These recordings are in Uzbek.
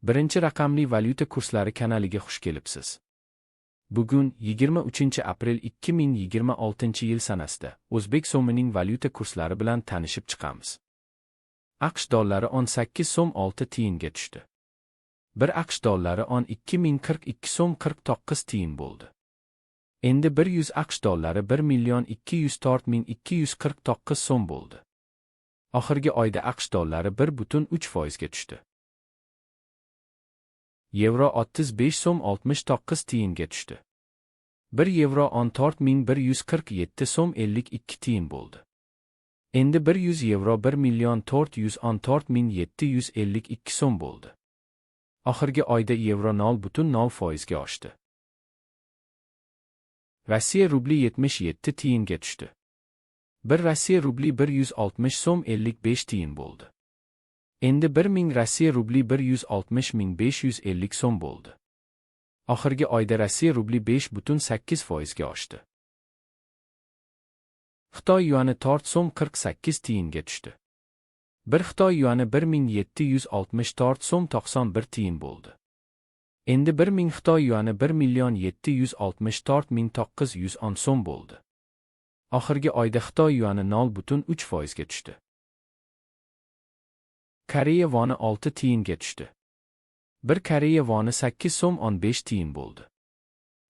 Birinchi raqamli valyuta kurslari kanaliga xush kelibsiz. Bugun 23-aprel 2026-yil sanasida O'zbek so'mining valyuta kurslari bilan tanishib chiqamiz. AQSh dollari 18 so'm 6 tiyinga tushdi. 1 AQSh dollari 2042 so'm 49 tiyin bo'ldi. Endi 100 AQSh dollari 1,204,249 so'm bo'ldi. Oxirgi oyda AQSh dollari 1,3% ga tushdi. Yevro 35 so'm 69 tiyinga tushdi. 1 yevro 14,147 so'm 52 tiyin bo'ldi. Endi 100 yevro 1,414,752 so'm bo'ldi. Oxirgi oyda yevro 0,0% ga oshdi. Rossiya rubli 77 tiyinga tushdi. 1 Rossiya rubli 160 so'm 55 tiyin bo'ldi. Endi 1000 Rossiya rubli 160,550 so'm bo'ldi. Oxirgi oyda Rossiya rubli 5,8% ga oshdi. Xitoy yuani tort so'm 48 tiyinga tushdi. 1 Xitoy yuani 1764 so'm 91 tiyin bo'ldi. Endi 1000 Xitoy yuani 1,764,910 so'm bo'ldi. Oxirgi oyda Xitoy yuani 0,3% ga tushdi. Koreya voni 6 tiyinga tushdi. 1 Koreya voni 8 so'm 15 tiyin bo'ldi.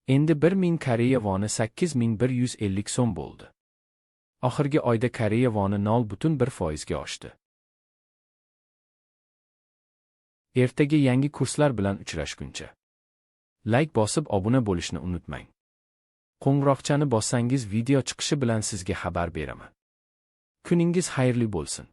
Endi 1000 Koreya voni 8150 so'm bo'ldi. Oxirgi oyda Koreya voni 0,1% ga oshdi. Ertaga yangi kurslar bilan uchrashguncha like bosib obuna bo'lishni unutmang. Qo'ng'iroqchani bossangiz video chiqishi bilan sizga xabar beraman. Kuningiz xayrli bo'lsin.